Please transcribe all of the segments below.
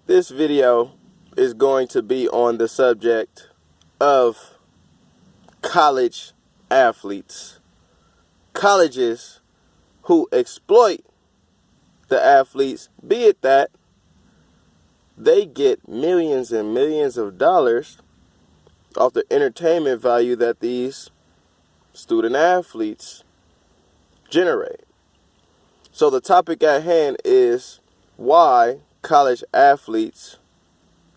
This video is going to be on the subject of college athletes. Colleges who exploit the athletes, be it that they get millions and millions of dollars off the entertainment value that these student athletes generate. So the topic at hand is why college athletes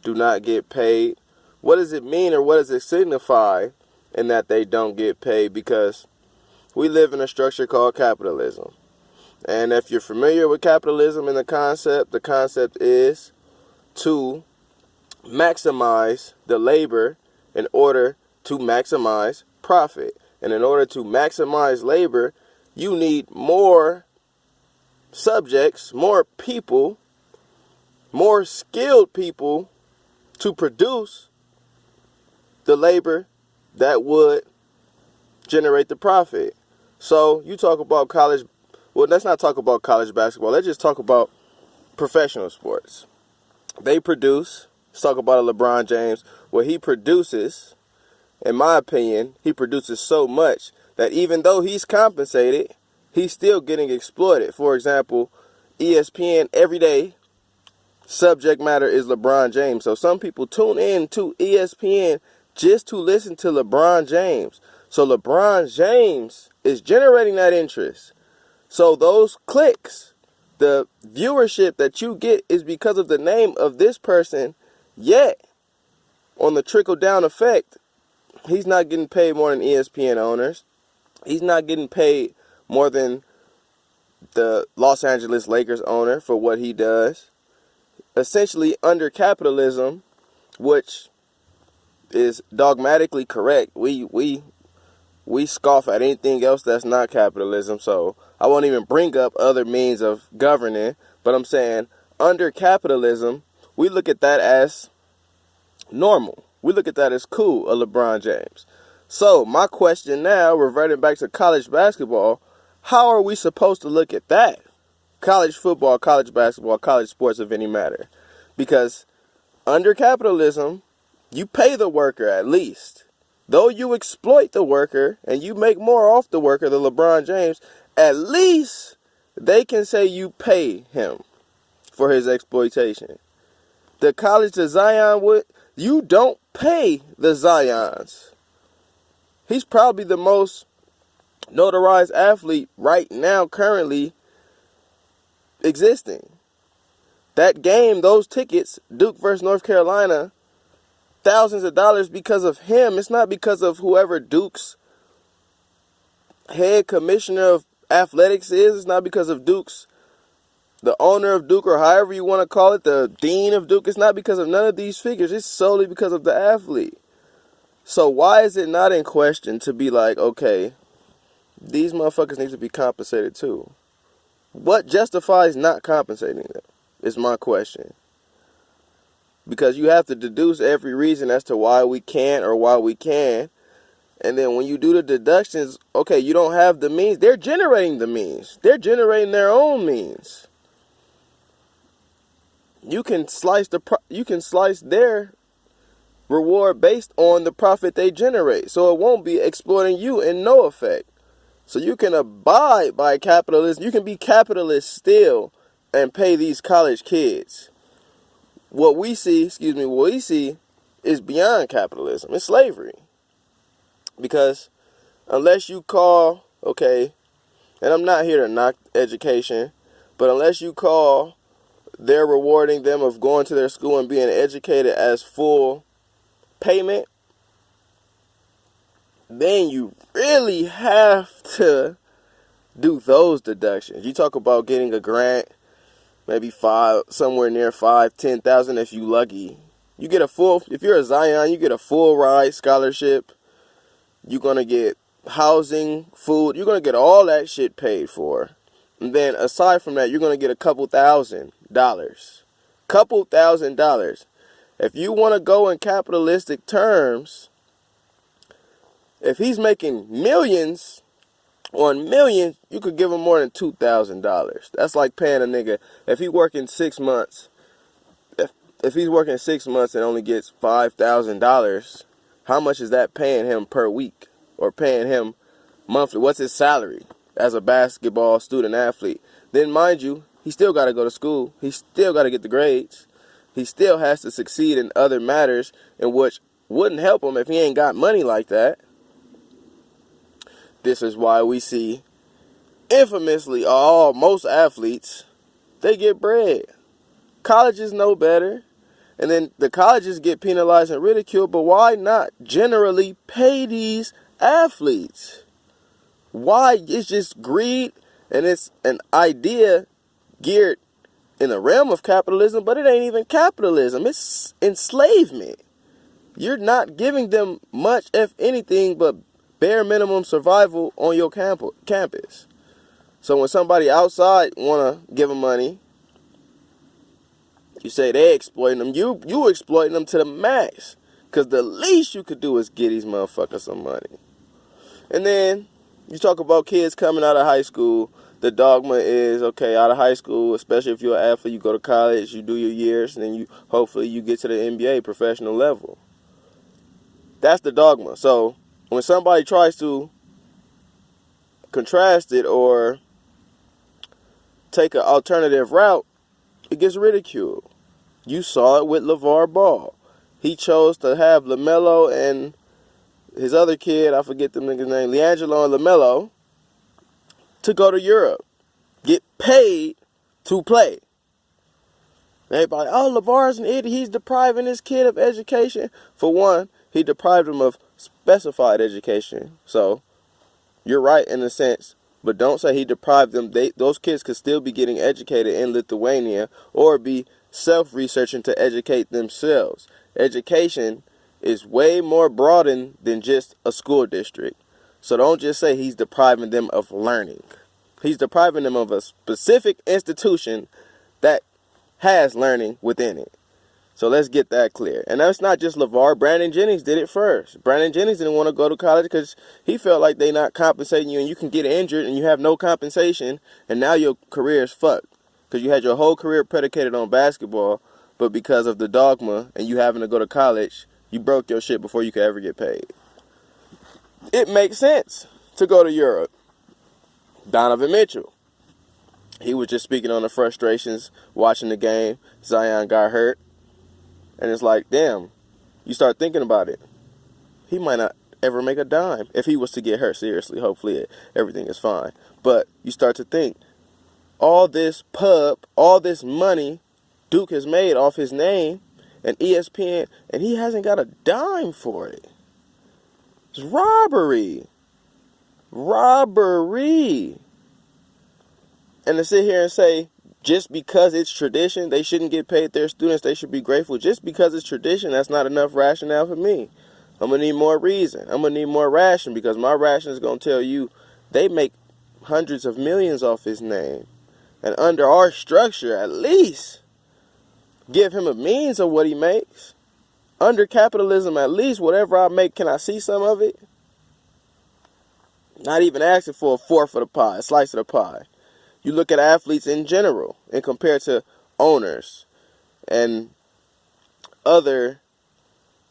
do not get paid. What does it mean, or what does it signify in that they don't get paid? Because we live in a structure called capitalism. And if you're familiar with capitalism and the concept is to maximize the labor in order to maximize profit. And in order to maximize labor, you need more subjects, more people, more skilled people to produce the labor that would generate the profit. So you talk about college, well, let's not talk about college basketball. Let's just talk about professional sports. They produce, let's talk about a LeBron James. What he produces, in my opinion, he produces so much that even though he's compensated, he's still getting exploited. For example, ESPN every day, subject matter is LeBron James. So some people tune in to ESPN just to listen to LeBron James. So LeBron James is generating that interest. So those clicks, the viewership that you get is because of the name of this person. Yet, on the trickle-down effect, he's not getting paid more than ESPN owners. He's not getting paid more than the Los Angeles Lakers owner for what he does. Essentially, under capitalism, which is dogmatically correct, we scoff at anything else that's not capitalism. So I won't even bring up other means of governing. But I'm saying under capitalism, we look at that as normal. We look at that as cool, a LeBron James. So my question now, reverting back to college basketball, how are we supposed to look at that? College football, college basketball, college sports of any matter. Because under capitalism, you pay the worker at least. Though you exploit the worker and you make more off the worker than LeBron James, at least they can say you pay him for his exploitation. The college that Zion would, you don't pay the Zions. He's probably the most notarized athlete right now currently existing. That game, those tickets, Duke versus North Carolina, thousands of dollars because of him. It's not because of whoever Duke's head commissioner of athletics is. It's not because of Duke's, the owner of Duke, or however you want to call it, the dean of Duke. It's not because of none of these figures. It's solely because of the athlete. So why is it not in question to be like, okay, these motherfuckers need to be compensated too? What justifies not compensating them is my question. Because you have to deduce every reason as to why we can't or why we can. And then when you do the deductions, okay, you don't have the means. They're generating the means. They're generating their own means. You can slice their reward based on the profit they generate. So it won't be exploiting you in no effect. So you can abide by capitalism. You can be capitalist still and pay these college kids. What we see is beyond capitalism. It's slavery. Because unless you call, okay, and I'm not here to knock education, but unless you call they're rewarding them of going to their school and being educated as full payment, then you really have to do those deductions. You talk about getting a grant, maybe somewhere near 10,000 if you lucky. You get a full, if you're a Zion, you get a full ride scholarship. You're going to get housing, food. You're going to get all that shit paid for. And then aside from that, you're going to get a couple $1,000. $1,000. If you want to go in capitalistic terms, if he's making millions on millions, you could give him more than $2,000. That's like paying a nigga, if he working 6 months, if if he's working 6 months and only gets $5,000, how much is that paying him per week or paying him monthly? What's his salary as a basketball student athlete? Then mind you, he still got to go to school. He still got to get the grades. He still has to succeed in other matters in which wouldn't help him if he ain't got money like that. This is why we see infamously most athletes, they get bread. Colleges know better. And then the colleges get penalized and ridiculed, but why not generally pay these athletes? Why? It's just greed, and it's an idea geared in the realm of capitalism, but it ain't even capitalism. It's enslavement. You're not giving them much, if anything, but bare minimum survival on your campus. So when somebody outside want to give them money, you say they exploiting them. You exploiting them to the max. Because the least you could do is get these motherfuckers some money. And then you talk about kids coming out of high school. The dogma is, okay, out of high school, especially if you're an athlete, you go to college, you do your years, and then hopefully you get to the NBA professional level. That's the dogma. So when somebody tries to contrast it or take an alternative route, it gets ridiculed. You saw it with LaVar Ball. He chose to have LaMelo and his other kid, I forget the nigga's name, LiAngelo and LaMelo, to go to Europe. Get paid to play. Everybody, LaVar's an idiot. He's depriving his kid of education. For one, he deprived him of specified education. So, you're right in a sense. But don't say he deprived them. Those kids could still be getting educated in Lithuania or be self-researching to educate themselves. Education is way more broadened than just a school district. So don't just say he's depriving them of learning. He's depriving them of a specific institution that has learning within it. So let's get that clear. And that's not just LaVar. Brandon Jennings did it first. Brandon Jennings didn't want to go to college because he felt like they not compensating you, and you can get injured and you have no compensation, and now your career is fucked. Because you had your whole career predicated on basketball, but because of the dogma and you having to go to college, you broke your shit before you could ever get paid. It makes sense to go to Europe. Donovan Mitchell. He was just speaking on the frustrations watching the game. Zion got hurt. And it's like, damn, you start thinking about it. He might not ever make a dime if he was to get hurt. Seriously, hopefully everything is fine. But you start to think, all this all this money Duke has made off his name and ESPN, and he hasn't got a dime for it. It's robbery. Robbery. And to sit here and say, just because it's tradition, they shouldn't get paid their students, they should be grateful. Just because it's tradition, that's not enough rationale for me. I'm going to need more reason. I'm going to need more ration, because my ration is going to tell you they make hundreds of millions off his name. And under our structure, at least, give him a means of what he makes. Under capitalism, at least, whatever I make, can I see some of it? Not even asking for a fourth of the pie, a slice of the pie. You look at athletes in general and compare to owners and other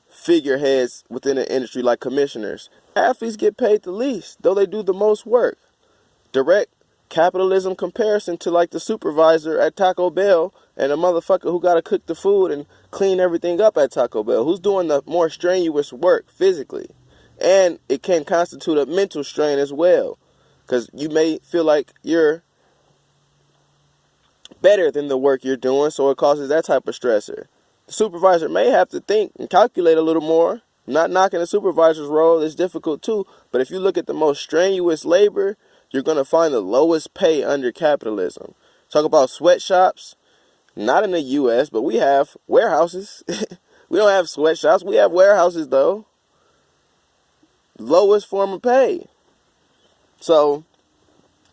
figureheads within the industry like commissioners. Athletes get paid the least, though they do the most work. Direct capitalism comparison to like the supervisor at Taco Bell and a motherfucker who got to cook the food and clean everything up at Taco Bell, who's doing the more strenuous work physically. And it can constitute a mental strain as well, because you may feel like you're better than the work you're doing, so it causes that type of stressor. The supervisor may have to think and calculate a little more. Not knocking the supervisor's role, is difficult too, but if you look at the most strenuous labor, you're going to find the lowest pay under capitalism. Talk about sweatshops. Not in the U.S., but we have warehouses. We don't have sweatshops. We have warehouses, though. Lowest form of pay. So,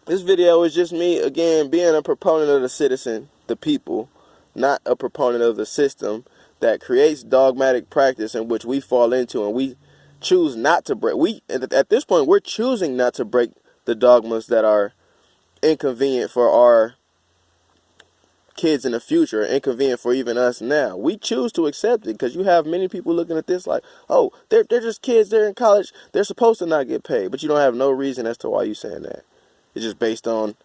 this video is just me, again, being a proponent of the citizen, the people, not a proponent of the system that creates dogmatic practice in which we fall into and we choose not to break. At this point, we're choosing not to break the dogmas that are inconvenient for our kids in the future are inconvenient for even us now. We choose to accept it because you have many people looking at this like, oh, they're just kids, they're in college, they're supposed to not get paid. But you don't have no reason as to why you're saying that. It's just based on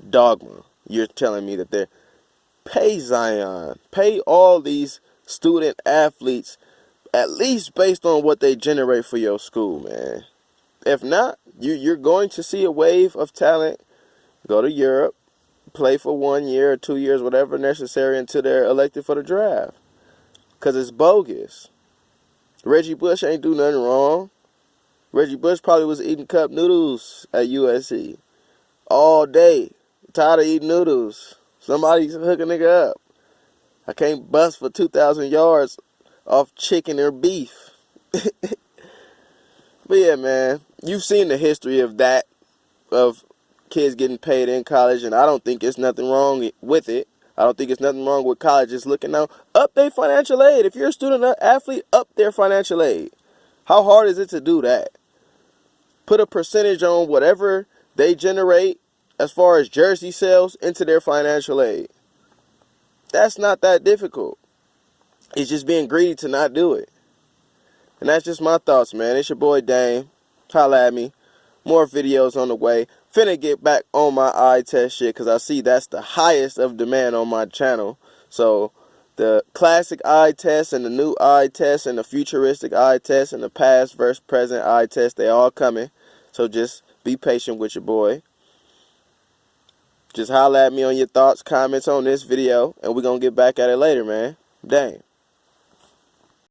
dogma. You're telling me that they're pay Zion, pay all these student athletes at least based on what they generate for your school, man. If not, you're going to see a wave of talent go to Europe, play for 1 year or 2 years, whatever necessary, until they're elected for the draft. Because it's bogus. Reggie Bush ain't do nothing wrong. Reggie Bush probably was eating cup noodles at USC all day. Tired of eating noodles. Somebody's hooking a nigga up. I can't bust for 2,000 yards off chicken or beef. But yeah, man, you've seen the history of that, of kids getting paid in college, and I don't think there's nothing wrong with it. I don't think it's nothing wrong with colleges looking out, up their financial aid. If you're a student athlete, up their financial aid. How hard is it to do that? Put a percentage on whatever they generate as far as jersey sales into their financial aid. That's not that difficult. It's just being greedy to not do it. And that's just my thoughts, man. It's your boy Dame. Holla at me. More videos on the way. Finna get back on my eye test shit because I see that's the highest of demand on my channel. So the classic eye test and the new eye test and the futuristic eye test and the past versus present eye test, they all coming. So just be patient with your boy. Just holla at me on your thoughts, comments on this video, and we're going to get back at it later, man. Dang.